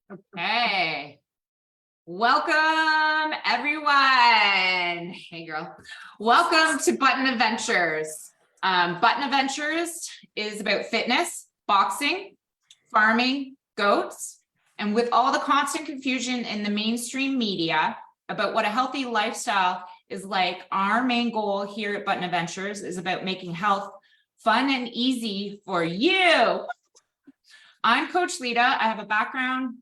Okay. Welcome, everyone. Hey, girl. Welcome to Button Adventures. Button Adventures is about fitness, boxing, farming, goats, and with all the constant confusion in the mainstream media about what a healthy lifestyle is like, our main goal here at Button Adventures is about making health fun and easy for you. I'm Coach Lita. I have a background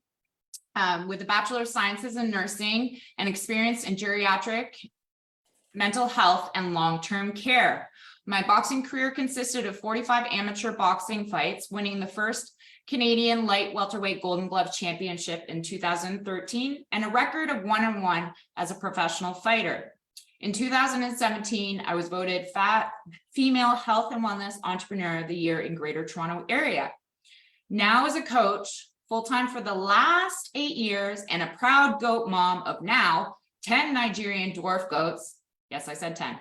with a Bachelor of Sciences in Nursing and experience in geriatric, mental health, and long-term care. My boxing career consisted of 45 amateur boxing fights, winning the first Canadian light welterweight Golden Glove Championship in 2013, and a record of 1-1 as a professional fighter. In 2017, I was voted Female Health and Wellness Entrepreneur of the Year in Greater Toronto Area. Now as a coach, full-time for the last 8 years, and a proud goat mom of now 10 Nigerian dwarf goats. Yes, I said 10.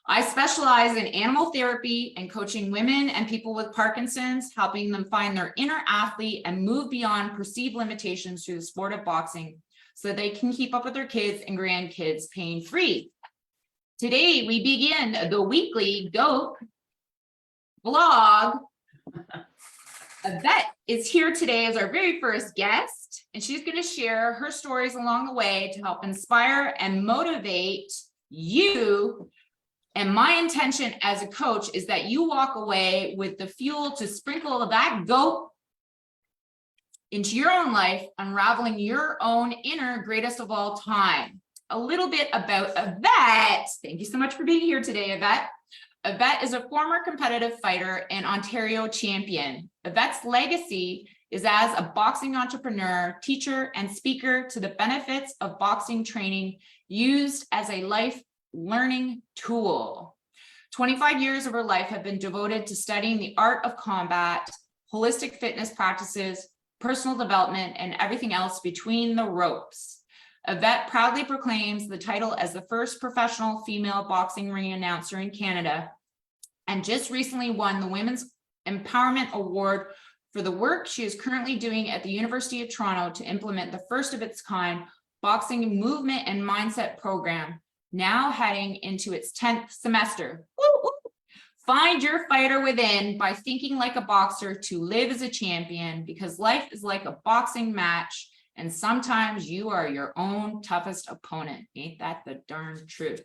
I specialize in animal therapy and coaching women and people with Parkinson's, helping them find their inner athlete and move beyond perceived limitations through the sport of boxing so they can keep up with their kids and grandkids pain-free. Today, we begin the weekly goat vlog. Yvette is here today as our very first guest, and she's going to share her stories along the way to help inspire and motivate you. And my intention as a coach is that you walk away with the fuel to sprinkle that goat into your own life, unraveling your own inner greatest of all time. A little bit about Yvette. Thank you so much for being here today, Yvette. Yvette is a former competitive fighter and Ontario champion. Yvette's legacy is as a boxing entrepreneur, teacher, and speaker to the benefits of boxing training used as a life learning tool. 25 years of her life have been devoted to studying the art of combat, holistic fitness practices, personal development, and everything else between the ropes. Yvette proudly proclaims the title as the first professional female boxing ring announcer in Canada, and just recently won the Women's Empowerment Award for the work she is currently doing at the University of Toronto to implement the first of its kind boxing movement and mindset program, now heading into its 10th semester. Woo, woo. Find your fighter within by thinking like a boxer to live as a champion, because life is like a boxing match. And sometimes you are your own toughest opponent. Ain't that the darn truth?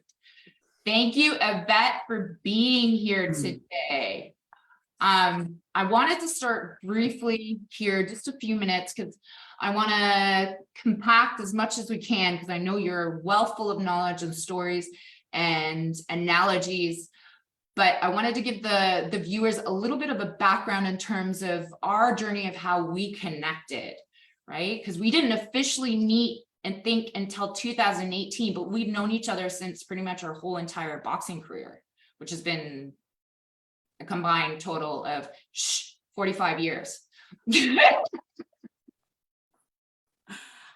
Thank you, Yvette, for being here today. I wanted to start briefly here, just a few minutes, because I want to compact as much as we can, because I know you're well full of knowledge and stories and analogies. But I wanted to give the viewers a little bit of a background in terms of our journey of how we connected. Right? Because we didn't officially meet and think until 2018, but we've known each other since pretty much our whole entire boxing career, which has been a combined total of 45 years.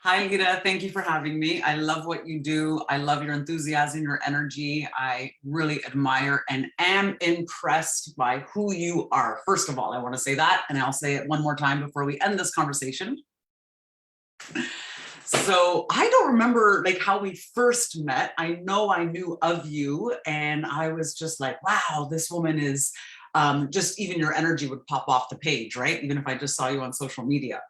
Hi, Lita. Thank you for having me. I love what you do. I love your enthusiasm, your energy. I really admire and am impressed by who you are. First of all, I want to say that, and I'll say it one more time before we end this conversation. So I don't remember like how we first met. I know I knew of you, and I was just like, wow, this woman is just, even your energy would pop off the page, right? Even if I just saw you on social media.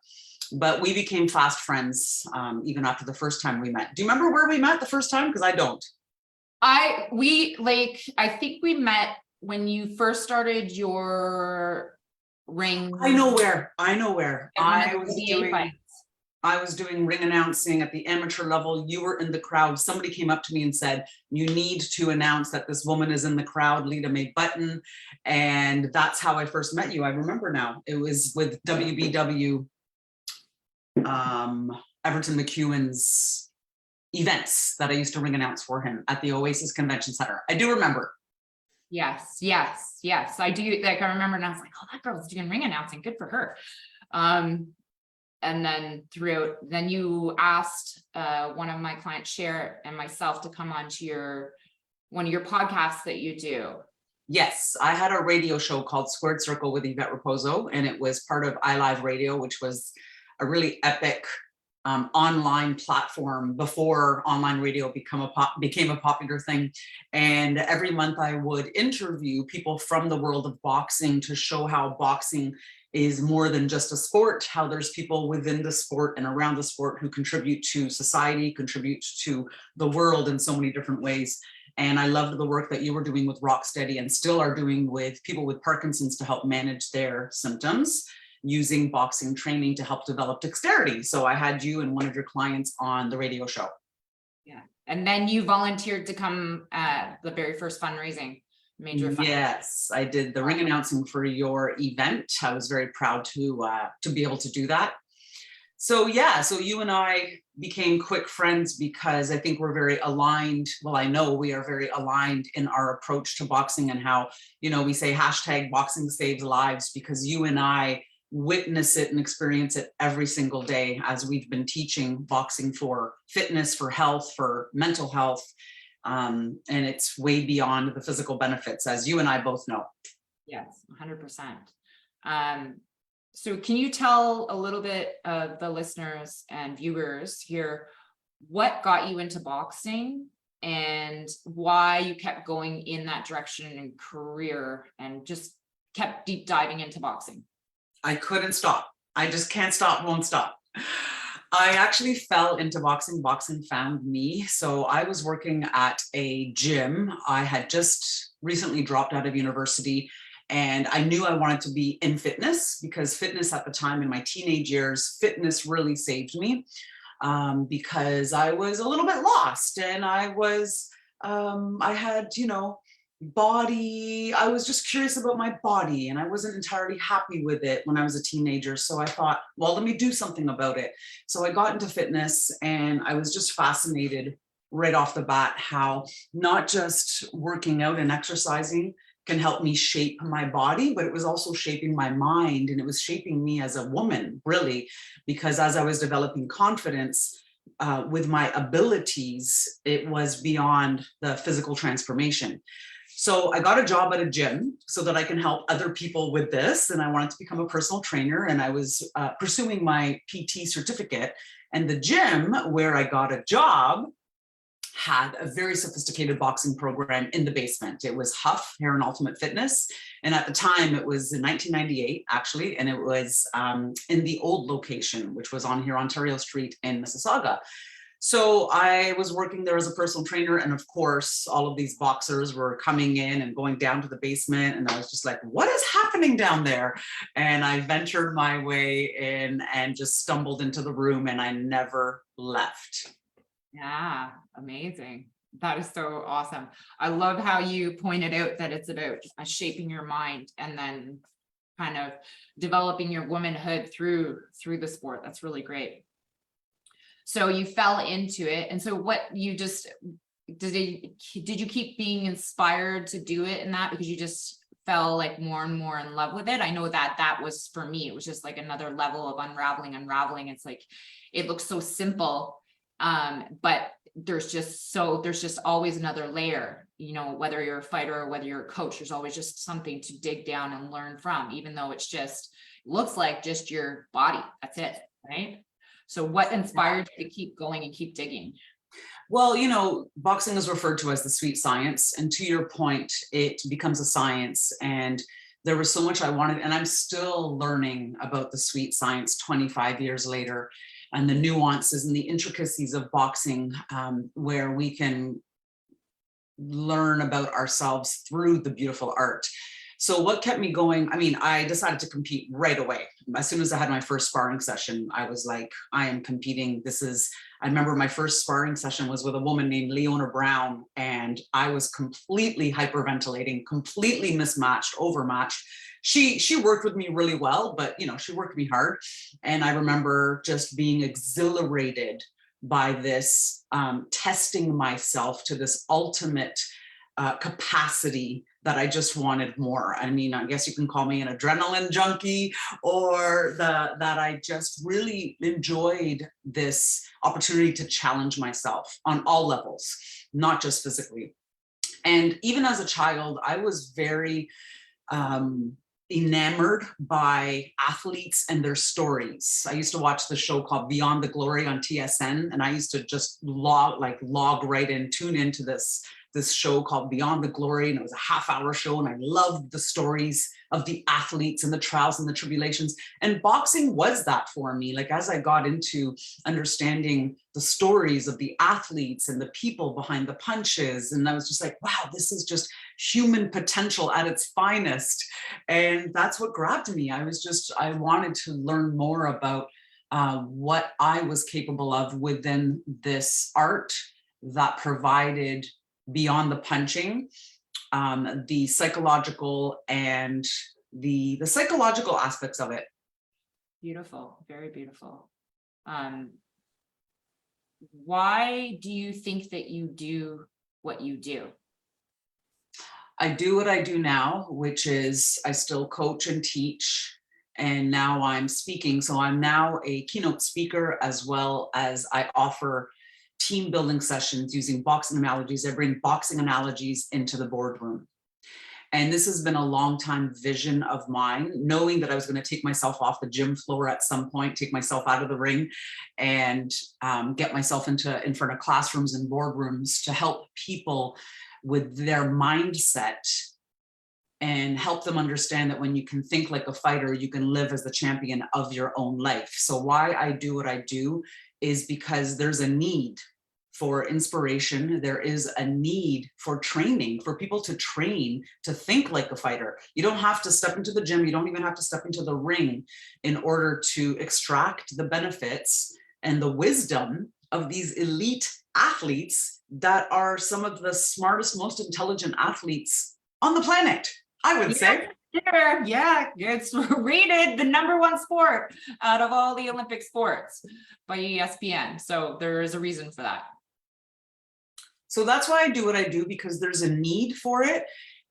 But we became fast friends even after the first time we met. Do you remember where we met the first time? Because I don't. I think we met when you first started your ring. I know where. I was doing ring announcing at the amateur level. You were in the crowd. Somebody came up to me and said, you need to announce that this woman is in the crowd, Lita Mae Button. And that's how I first met you. I remember now. It was with WBW, Everton McEwen's events that I used to ring announce for him at the Oasis Convention Center. I do remember. Yes. I do. Like, I remember, and I was like, oh, that girl's doing ring announcing. Good for her. And then then you asked one of my clients, Cher, and myself to come on to one of your podcasts that you do. Yes, I had a radio show called Squared Circle with Yvette Raposo, and it was part of iLive Radio, which was a really epic online platform before online radio became a popular thing. And every month I would interview people from the world of boxing to show how boxing is more than just a sport, how there's people within the sport and around the sport who contribute to society, contribute to the world in so many different ways. And I loved the work that you were doing with Rocksteady and still are doing with people with Parkinson's to help manage their symptoms, using boxing training to help develop dexterity. So I had you and one of your clients on the radio show. Yeah. And then you volunteered to come the very first fundraising. Yes, I did the ring announcing for your event. I was very proud to be able to do that. So yeah, so you and I became quick friends because I think we're very aligned. Well, I know we are very aligned in our approach to boxing and how, we say hashtag boxing saves lives, because you and I witness it and experience it every single day as we've been teaching boxing for fitness, for health, for mental health. And it's way beyond the physical benefits, as you and I both know. Yes, 100%. So can you tell a little bit of the listeners and viewers here, what got you into boxing and why you kept going in that direction in career and just kept deep diving into boxing? I couldn't stop. I just can't stop, won't stop. I actually fell into boxing. Boxing found me. So I was working at a gym. I had just recently dropped out of university and I knew I wanted to be in fitness because fitness at the time in my teenage years, fitness really saved me because I was a little bit lost and I had, body. I was just curious about my body and I wasn't entirely happy with it when I was a teenager. So I thought, well, let me do something about it. So I got into fitness and I was just fascinated right off the bat how not just working out and exercising can help me shape my body, but it was also shaping my mind and it was shaping me as a woman, really, because as I was developing confidence with my abilities, it was beyond the physical transformation. So I got a job at a gym so that I can help other people with this. And I wanted to become a personal trainer. And I was pursuing my PT certificate. And the gym where I got a job had a very sophisticated boxing program in the basement. It was Huff, Hair and Ultimate Fitness. And at the time, it was in 1998, actually. And it was in the old location, which was on here, Ontario Street in Mississauga. So I was working there as a personal trainer. And of course, all of these boxers were coming in and going down to the basement. And I was just like, what is happening down there? And I ventured my way in and just stumbled into the room and I never left. Yeah, amazing. That is so awesome. I love how you pointed out that it's about shaping your mind and then kind of developing your womanhood through the sport. That's really great. So you fell into it. And so what you just, did you keep being inspired to do it in that because you just fell like more and more in love with it? I know that was for me, it was just like another level of unraveling. It's like, it looks so simple. But there's just always another layer, whether you're a fighter or whether you're a coach, there's always just something to dig down and learn from, even though it's just looks like just your body. That's it. Right. So what inspired you to keep going and keep digging? Well, boxing is referred to as the sweet science. And to your point, it becomes a science. And there was so much I wanted, and I'm still learning about the sweet science 25 years later and the nuances and the intricacies of boxing, where we can learn about ourselves through the beautiful art. So what kept me going? I mean, I decided to compete right away. As soon as I had my first sparring session, I was like, I am competing. I remember my first sparring session was with a woman named Leona Brown, and I was completely hyperventilating, completely mismatched, overmatched. She worked with me really well, but she worked me hard. And I remember just being exhilarated by this, testing myself to this ultimate capacity that I just wanted more. I mean, I guess you can call me an adrenaline junkie, or that I just really enjoyed this opportunity to challenge myself on all levels, not just physically. And even as a child, I was very enamored by athletes and their stories. I used to watch the show called Beyond the Glory on TSN, and I used to just log right in, tune into this show called Beyond the Glory, and it was a half-hour show, and I loved the stories of the athletes and the trials and the tribulations. And boxing was that for me. Like, as I got into understanding the stories of the athletes and the people behind the punches, and I was just like, wow, this is just human potential at its finest. And that's what grabbed me. I wanted to learn more about what I was capable of within this art that provided, beyond the punching, the psychological and the psychological aspects of it. Beautiful, very beautiful. Why do you think that you do what you do? I do what I do now, which is I still coach and teach, and now I'm speaking. So I'm now a keynote speaker, as well as I offer team building sessions using boxing analogies. I bring boxing analogies into the boardroom. And this has been a long time vision of mine, knowing that I was going to take myself off the gym floor at some point, take myself out of the ring, and get myself in front of classrooms and boardrooms to help people with their mindset and help them understand that when you can think like a fighter, you can live as the champion of your own life. So why I do what I do is because there's a need for inspiration. There is a need for training, for people to train to think like a fighter. You don't have to step into the gym. You don't even have to step into the ring in order to extract the benefits and the wisdom of these elite athletes that are some of the smartest, most intelligent athletes on the planet, I would say. Sure. Yeah, it's rated the #1 sport out of all the Olympic sports by ESPN. So there is a reason for that. So that's why I do what I do, because there's a need for it.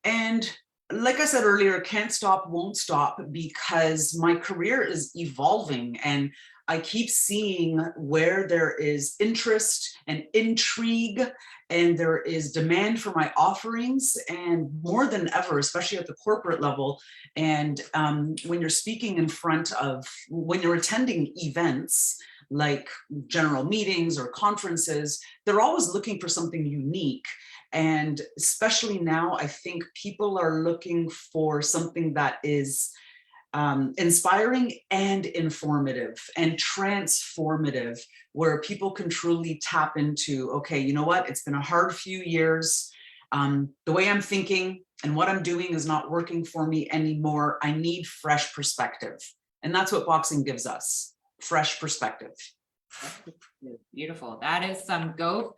And like I said earlier, can't stop, won't stop, because my career is evolving and I keep seeing where there is interest and intrigue and there is demand for my offerings, and more than ever, especially at the corporate level. And when you're speaking when you're attending events like general meetings or conferences, they're always looking for something unique. And especially now, I think people are looking for something that is inspiring and informative and transformative, where people can truly tap into, okay, you know what, it's been a hard few years. The way I'm thinking and what I'm doing is not working for me anymore. I need fresh perspective. And that's what boxing gives us, fresh perspective. Beautiful. That is some goat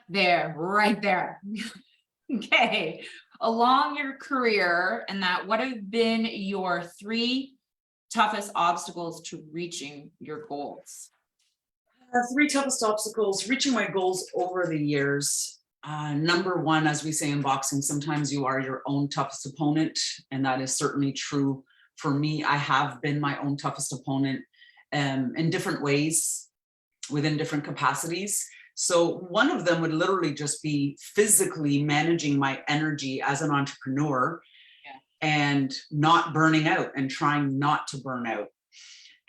there, right there. Okay. Along your career, and what have been your 3 toughest obstacles to reaching your goals? 3 toughest obstacles reaching my goals over the years. Number 1, as we say in boxing, sometimes you are your own toughest opponent, and that is certainly true for me. I have been my own toughest opponent in different ways, within different capacities. So one of them would literally just be physically managing my energy as an entrepreneur, and not burning out and trying not to burn out.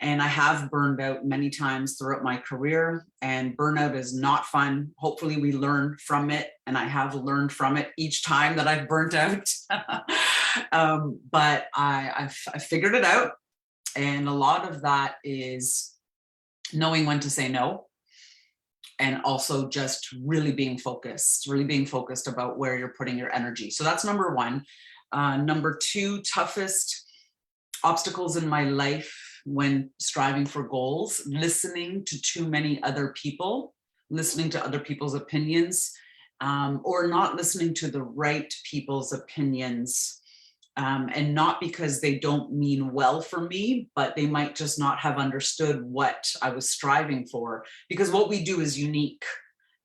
And I have burned out many times throughout my career, and burnout is not fun. Hopefully we learn from it, and I have learned from it each time that I've burnt out. But I figured it out. And a lot of that is knowing when to say no, and also just really being focused about where you're putting your energy. So that's number 1. Number 2, toughest obstacles in my life when striving for goals: listening to too many other people, listening to other people's opinions, or not listening to the right people's opinions. And not because they don't mean well for me, but they might just not have understood what I was striving for. Because what we do is unique,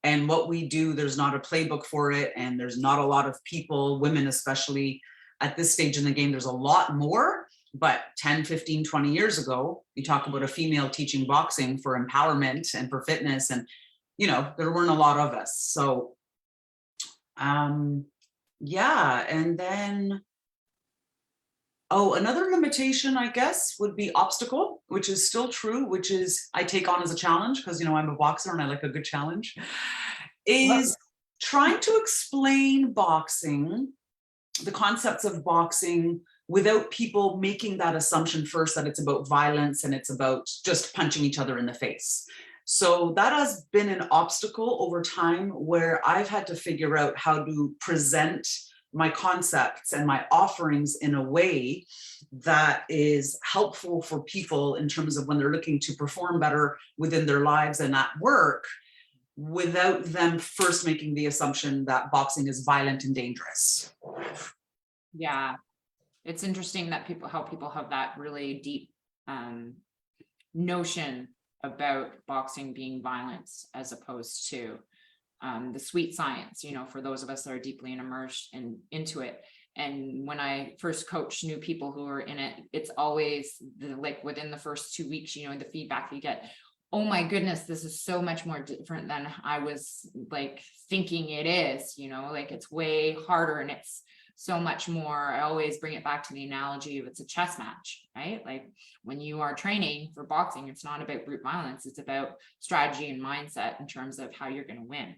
and what we do, there's not a playbook for it, and there's not a lot of people, women especially, at this stage in the game. There's a lot more, but 10, 15, 20 years ago, you talk about a female teaching boxing for empowerment and for fitness, and there weren't a lot of us. So yeah, and then Oh, another limitation, I guess, would be obstacle, which is still true, which is I take on as a challenge because, I'm a boxer and I like a good challenge, is trying to explain boxing, the concepts of boxing, without people making that assumption first that it's about violence and it's about just punching each other in the face. So that has been an obstacle over time where I've had to figure out how to present my concepts and my offerings in a way that is helpful for people in terms of when they're looking to perform better within their lives and at work, without them first making the assumption that boxing is violent and dangerous. Yeah, it's interesting that how people have that really deep notion about boxing being violence as opposed to the sweet science, for those of us that are deeply immersed into it. And when I first coach new people who are in it, it's always like within the first 2 weeks, the feedback you get, oh my goodness, this is so much more different than I was like thinking it is, like it's way harder and it's so much more. I always bring it back to the analogy of it's a chess match, right? Like when you are training for boxing, it's not about brute violence. It's about strategy and mindset in terms of how you're going to win.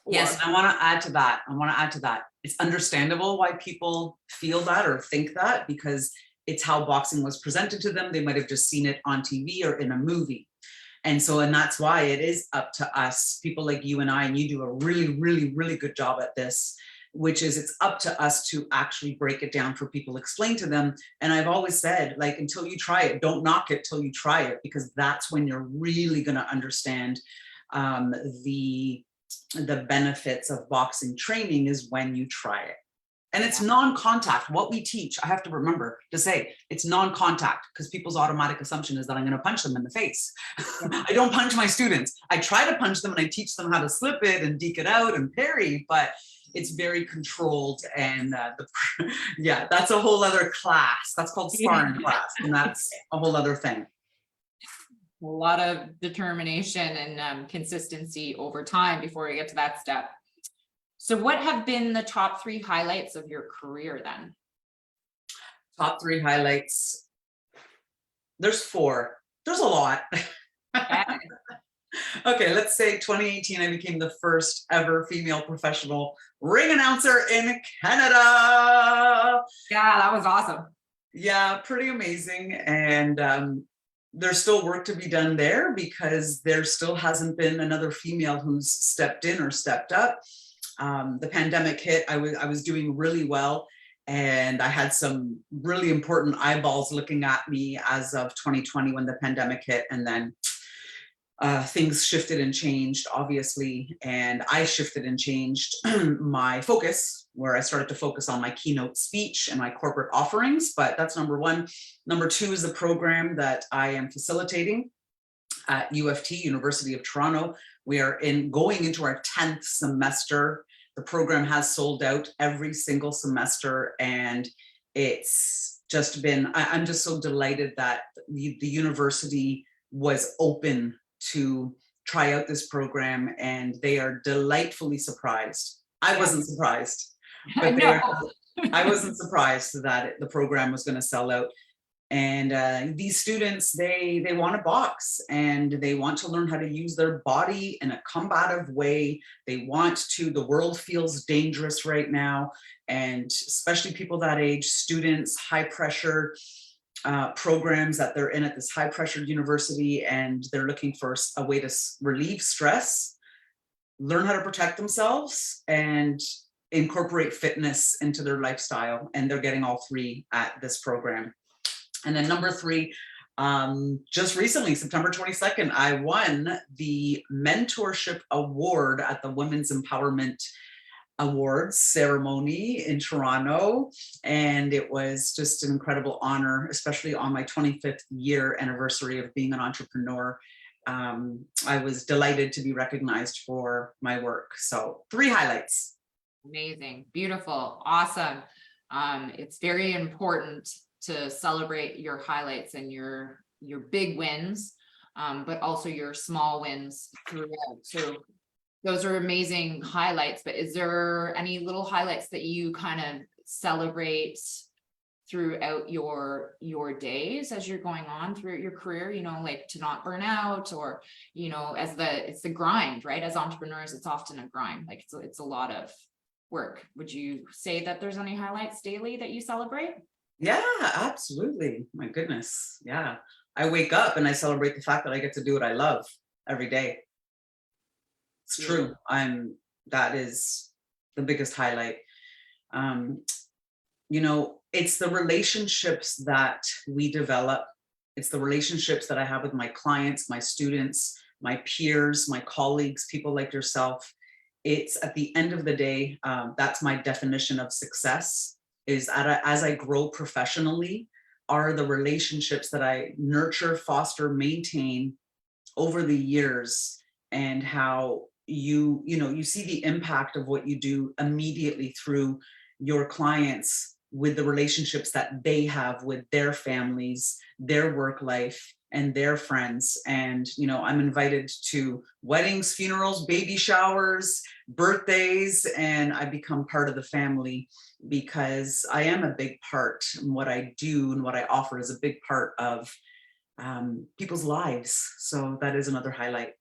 Yes, I want to add to that. It's understandable why people feel that or think that, because it's how boxing was presented to them. They might have just seen it on TV or in a movie. And that's why it is up to us, people like you and I, and you do a really, really, really good job at this, which is it's up to us to actually break it down for people, explain to them. And I've always said, like, until you try it, don't knock it till you try it, because that's when you're really going to understand the benefits of boxing training, is when you try it. And it's non-contact. What we teach, I have to remember to say, it's non-contact, because people's automatic assumption is that I'm going to punch them in the face. I don't punch my students. I try to punch them and I teach them how to slip it and deke it out and parry, but it's very controlled. And that's a whole other class. That's called sparring class. And that's a whole other thing. A lot of determination and consistency over time before we get to that step. So what have been the top 3 highlights of your career then? Top 3 highlights. There's 4. There's a lot. Okay, let's say 2018, I became the first ever female professional ring announcer in Canada. Yeah, that was awesome. Yeah, pretty amazing. And there's still work to be done there, because there still hasn't been another female who's stepped in or stepped up. The pandemic hit, I was doing really well, and I had some really important eyeballs looking at me as of 2020 when the pandemic hit, and then things shifted and changed, obviously, and I shifted and changed my focus, where I started to focus on my keynote speech and my corporate offerings. But that's number 1. Number 2 is the program that I am facilitating at UFT, University of Toronto. We are going into our 10th semester. The program has sold out every single semester, and it's just been, I'm just so delighted that the university was open to try out this program, and they are delightfully surprised. I wasn't surprised, but I wasn't surprised that the program was going to sell out. And these students, they want to box, and they want to learn how to use their body in a combative way. They want to, the world feels dangerous right now, and especially people that age, students, high pressure programs that they're in at this high pressure university, and they're looking for a way to relieve stress, learn how to protect themselves, and incorporate fitness into their lifestyle. And they're getting all 3 at this program. And then number 3, just recently, September 22nd, I won the mentorship award at the Women's Empowerment Awards ceremony in Toronto. And it was just an incredible honor, especially on my 25th year anniversary of being an entrepreneur. I was delighted to be recognized for my work. So 3 highlights. Amazing, beautiful, awesome. It's very important to celebrate your highlights and your big wins, but also your small wins throughout. So those are amazing highlights, but is there any little highlights that you kind of celebrate throughout your days as you're going on throughout your career, you know, like to not burn out, or, you know, it's the grind, right? As entrepreneurs, it's often a grind, like it's a lot of work. Would you say that there's any highlights daily that you celebrate? Yeah, absolutely. My goodness. Yeah. I wake up and I celebrate the fact that I get to do what I love every day. It's true. That is the biggest highlight. Um, you know, it's the relationships that we develop. It's the relationships that I have with my clients, my students, my peers, my colleagues, people like yourself. It's at the end of the day, that's my definition of success, is as I grow professionally, are the relationships that I nurture, foster, maintain over the years, and how you see the impact of what you do immediately through your clients, with the relationships that they have with their families, their work life, and their friends. And I'm invited to weddings, funerals, baby showers, birthdays, and I become part of the family because I am a big part. And what I do and what I offer is a big part of people's lives. So that is another highlight.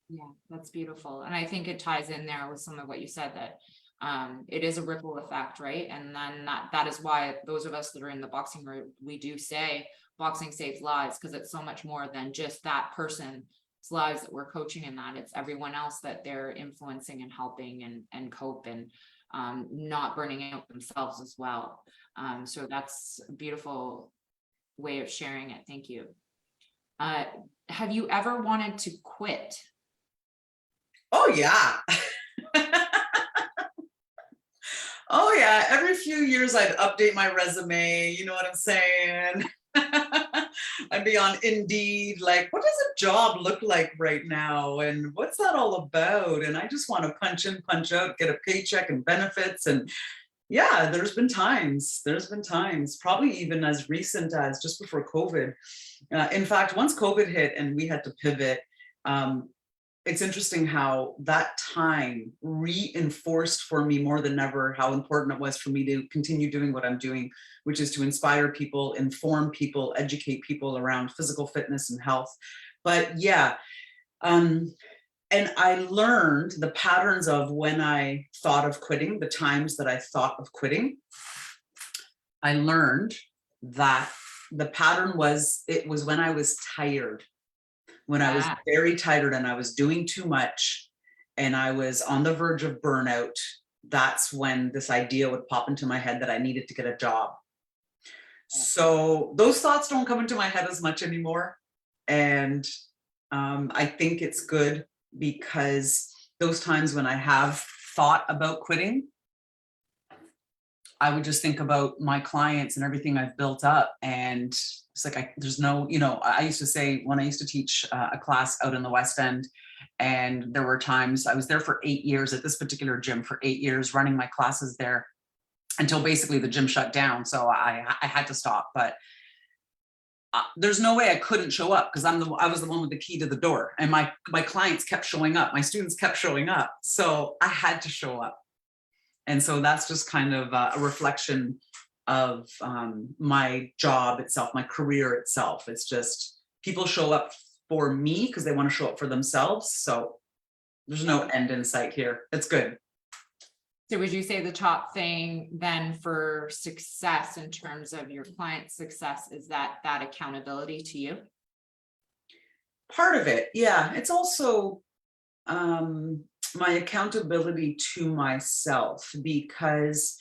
Yeah, that's beautiful. And I think it ties in there with some of what you said, that it is a ripple effect, right? And then that is why those of us that are in the boxing room, we do say boxing saves lives, because it's so much more than just that person's lives that we're coaching in that. It's everyone else that they're influencing and helping and cope and not burning out themselves as well. So that's a beautiful way of sharing it. Thank you. Have you ever wanted to quit? Oh yeah. Oh yeah, every few years I'd update my resume, you know what I'm saying? I'd be on Indeed, like, what does a job look like right now? And what's that all about? And I just want to punch in, punch out, get a paycheck and benefits. And yeah, there's been times, probably even as recent as just before COVID. In fact, once COVID hit and we had to pivot, it's interesting how that time reinforced for me more than ever how important it was for me to continue doing what I'm doing, which is to inspire people, inform people, educate people around physical fitness and health. But yeah, and I learned the patterns of when I thought of quitting, the times that I thought of quitting. I learned that the pattern was, it was when I was tired. When I was very tired and I was doing too much and I was on the verge of burnout, that's when this idea would pop into my head that I needed to get a job. So those thoughts don't come into my head as much anymore. And I think it's good, because those times when I have thought about quitting, I would just think about my clients and everything I've built up. And it's like, there's no, I used to say, when I used to teach a class out in the West End, and there were times I was there for 8 years at this particular gym for 8 years, running my classes there until basically the gym shut down. So I had to stop, but there's no way I couldn't show up, because I was the one with the key to the door, and my clients kept showing up. My students kept showing up. So I had to show up. And so that's just kind of a reflection of my job itself, my career itself. It's just people show up for me because they want to show up for themselves. So there's no end in sight here. It's good. So would you say the top thing then for success in terms of your client success is that accountability to you? Part of it, yeah. It's also my accountability to myself, because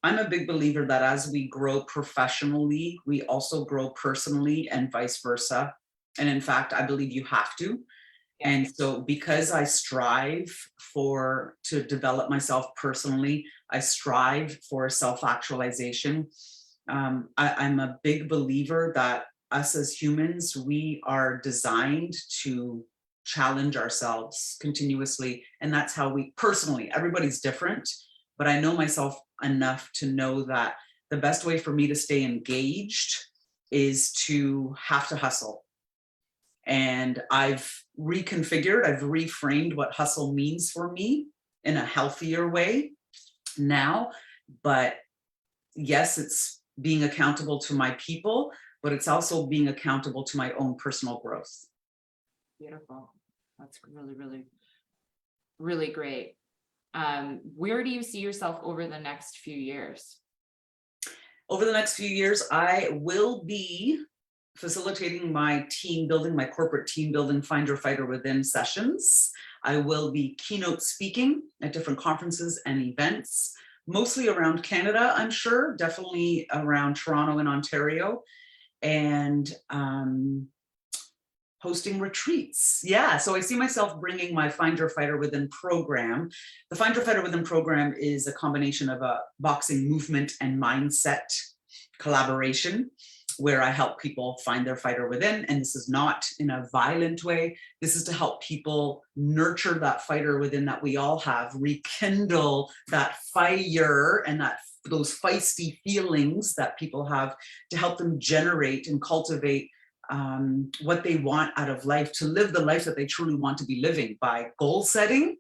I'm a big believer that as we grow professionally, we also grow personally, and vice versa. And in fact, I believe you have to. Yeah. And so because I strive to develop myself personally, I strive for self-actualization. I'm a big believer that us as humans, we are designed to challenge ourselves continuously. And that's how we personally, everybody's different, but I know myself enough to know that the best way for me to stay engaged is to have to hustle. And I've reframed what hustle means for me in a healthier way now. But yes, it's being accountable to my people, but it's also being accountable to my own personal growth. Beautiful. That's really, really, really great. Where do you see yourself over the next few years? Over the next few years, I will be facilitating my team building, my corporate team building, Find Your Fighter Within sessions. I will be keynote speaking at different conferences and events, mostly around Canada, I'm sure, definitely around Toronto and Ontario, and hosting retreats. Yeah, so I see myself bringing my Find Your Fighter Within program. The Find Your Fighter Within program is a combination of a boxing movement and mindset collaboration, where I help people find their fighter within. And this is not in a violent way. This is to help people nurture that fighter within that we all have, rekindle that fire and those feisty feelings that people have, to help them generate and cultivate what they want out of life, to live the life that they truly want to be living by goal setting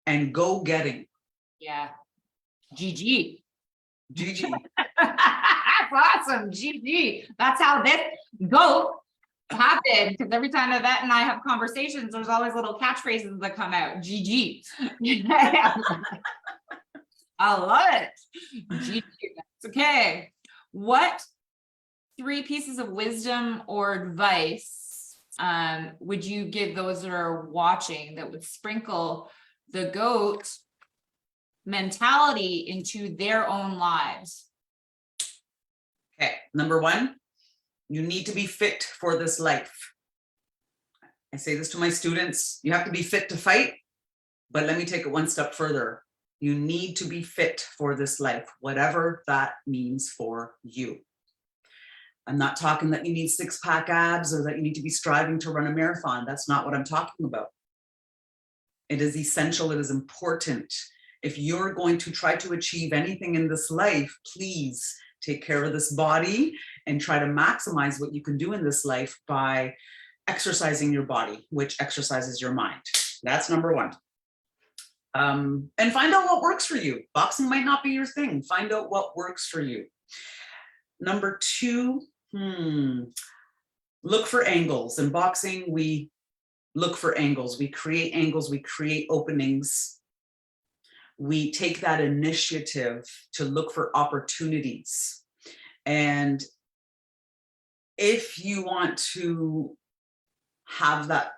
and go getting. Yeah. GG. GG. That's awesome. GG. That's how this goes happen. Because every time Yvette and I have conversations, there's always little catchphrases that come out. GG. I love it. GG. That's okay. What 3 pieces of wisdom or advice would you give those that are watching that would sprinkle the GOAT mentality into their own lives? Okay, number 1, you need to be fit for this life. I say this to my students, you have to be fit to fight, but let me take it one step further. You need to be fit for this life, whatever that means for you. I'm not talking that you need 6-pack abs or that you need to be striving to run a marathon. That's not what I'm talking about. It is essential, it is important. If you're going to try to achieve anything in this life, please take care of this body and try to maximize what you can do in this life by exercising your body, which exercises your mind. That's number 1. And find out what works for you. Boxing might not be your thing. Find out what works for you. Number 2, look for angles. In boxing, we look for angles. We create openings. We take that initiative to look for opportunities. And if you want to have that,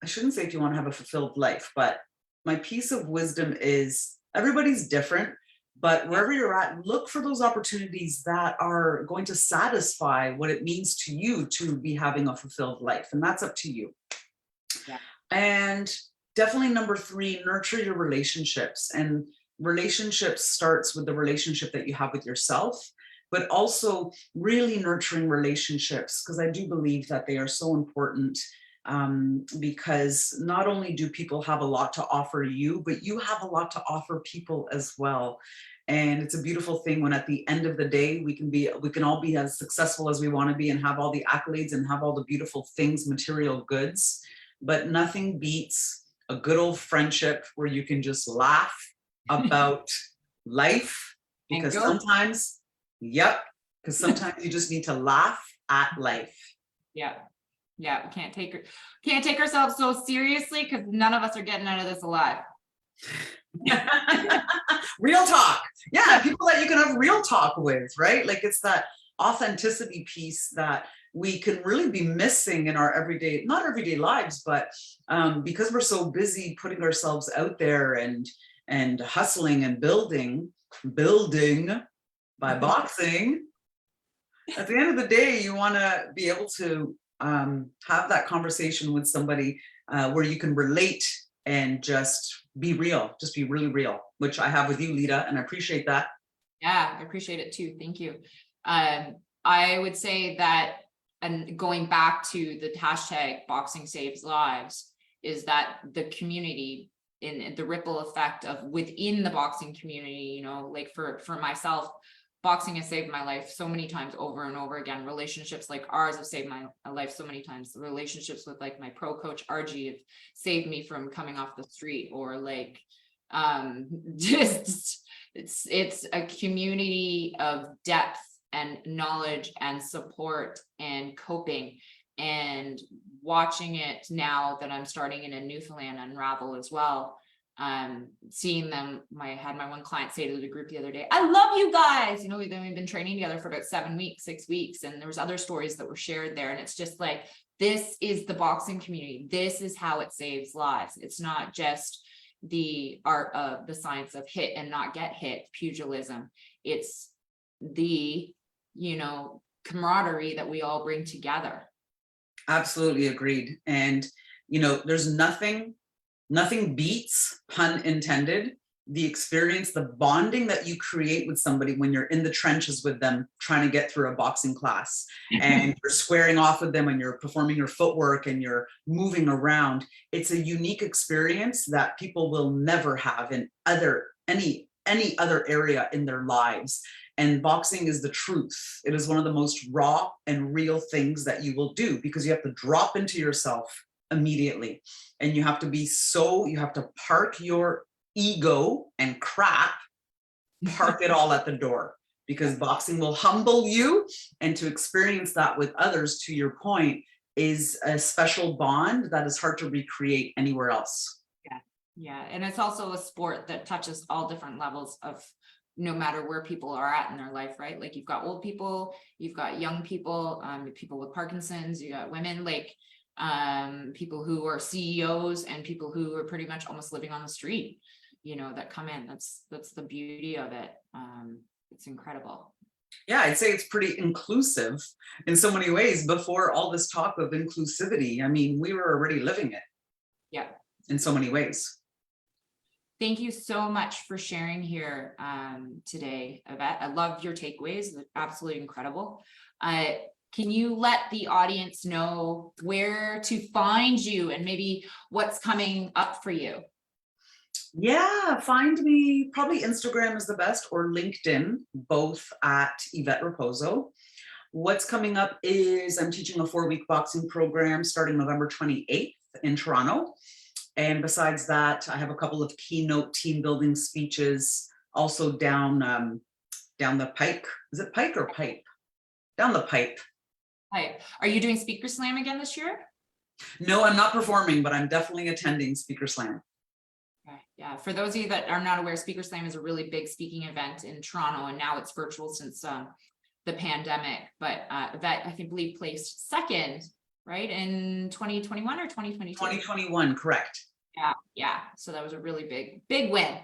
I shouldn't say if you want to have a fulfilled life, but my piece of wisdom is everybody's different, but wherever you're at, look for those opportunities that are going to satisfy what it means to you to be having a fulfilled life. And that's up to you. Yeah. And definitely number 3, nurture your relationships. And relationships starts with the relationship that you have with yourself, but also really nurturing relationships, because I do believe that they are so important, because not only do people have a lot to offer you, but you have a lot to offer people as well. And it's a beautiful thing when at the end of the day, we can all be as successful as we want to be and have all the accolades and have all the beautiful things, material goods, but nothing beats a good old friendship where you can just laugh about life, because sometimes, because sometimes you just need to laugh at life. Yeah. Yeah, we can't take ourselves so seriously, because none of us are getting out of this alive. Real talk. Yeah, people that you can have real talk with, right? Like, it's that authenticity piece that we can really be missing in our everyday, not everyday lives, but because we're so busy putting ourselves out there and hustling and building by boxing. At the end of the day, you want to be able to have that conversation with somebody where you can relate and just be real, just be really real, which I have with you, Lita, and I appreciate that. Yeah, I appreciate it too. Thank you. I would say that, and going back to the hashtag boxing saves lives, is that the community, in the ripple effect of within the boxing community, you know, like for myself, boxing has saved my life so many times over and over again. Relationships like ours have saved my life so many times. The relationships with like my pro coach RG have saved me from coming off the street, or like just it's a community of depth and knowledge and support and coping, and watching it now that I'm starting in a Newfoundland unravel as well. Seeing them, I had my one client say to the group the other day, I love you guys. You know, we've been training together for about 7 weeks, 6 weeks, and there was other stories that were shared there. And it's just like, this is the boxing community. This is how it saves lives. It's not just the art of the science of hit and not get hit, pugilism. It's the, you know, camaraderie that we all bring together. Absolutely agreed. And, you know, there's nothing beats, pun intended, the experience, the bonding that you create with somebody when you're in the trenches with them, trying to get through a boxing class and you're squaring off with them and you're performing your footwork and you're moving around. It's a unique experience that people will never have in any other area in their lives. And boxing is the truth. It is one of the most raw and real things that you will do, because you have to drop into yourself immediately. And you have to park your ego and crap, park it all at the door, because boxing will humble you. And to experience that with others, to your point, is a special bond that is hard to recreate anywhere else. Yeah. And it's also a sport that touches all different levels of, no matter where people are at in their life, right? Like, you've got old people, you've got young people, people with Parkinson's, you got women, like people who are CEOs and people who are pretty much almost living on the street, you know, that come in. That's the beauty of it. It's incredible. Yeah, I'd say it's pretty inclusive in so many ways. Before all this talk of inclusivity, I mean, we were already living it. Yeah, in so many ways. Thank you so much for sharing here today, Yvette. I love your takeaways. They're absolutely incredible. Can you let the audience know where to find you and maybe what's coming up for you? Yeah, find me, probably Instagram is the best, or LinkedIn, both at Yvette Raposo. What's coming up is I'm teaching a 4-week boxing program starting November 28th in Toronto. And besides that, I have a couple of keynote team building speeches also down the pike. Is it pike or pipe? Down the pipe. Pipe. Are you doing Speaker Slam again this year? No, I'm not performing, but I'm definitely attending Speaker Slam. Okay. Yeah, for those of you that are not aware, Speaker Slam is a really big speaking event in Toronto, and now it's virtual since the pandemic. But Yvette, I can believe, placed second, right, in 2021 or 2022? 2021, correct. Yeah. So that was a really big win.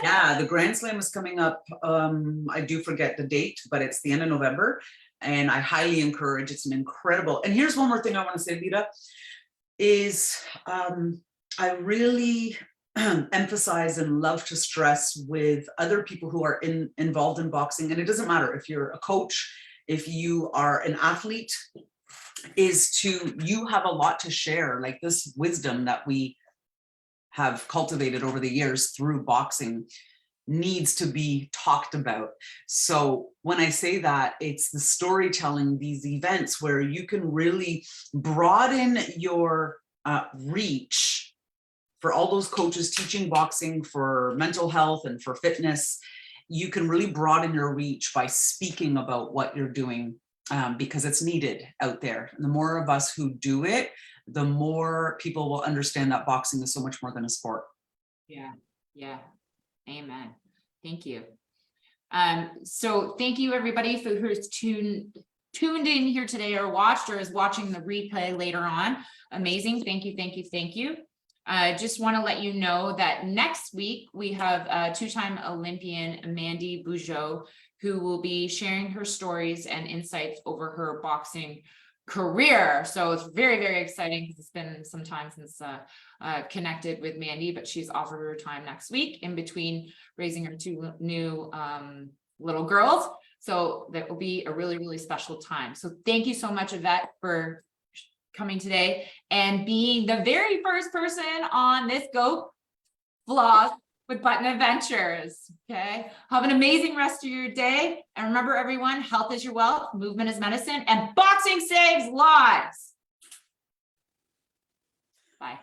Yeah, the Grand Slam is coming up. I do forget the date, but it's the end of November. And I highly encourage, it's an incredible, and here's one more thing I want to say, Vita, is I really emphasize and love to stress with other people who are involved in boxing, and it doesn't matter if you're a coach, if you are an athlete, you have a lot to share. Like, this wisdom that we have cultivated over the years through boxing needs to be talked about. So when I say that, it's the storytelling, these events where you can really broaden your reach for all those coaches teaching boxing for mental health and for fitness. You can really broaden your reach by speaking about what you're doing, because it's needed out there. And the more of us who do it, the more people will understand that boxing is so much more than a sport. Yeah. Amen. Thank you. So thank you, everybody, for who's tuned in here today or watched or is watching the replay later on. Amazing. Thank you. I just want to let you know that next week we have two-time Olympian Mandy Bugeaud, who will be sharing her stories and insights over her boxing career. So it's very, very exciting, because it's been some time since connected with Mandy, but she's offered her time next week in between raising her 2 new little girls. So that will be a really, really special time. So thank you so much, Yvette, for coming today and being the very first person on this Go vlog with Button Adventures. Okay, have an amazing rest of your day, and remember, everyone, health is your wealth, movement is medicine, and boxing saves lives. Bye.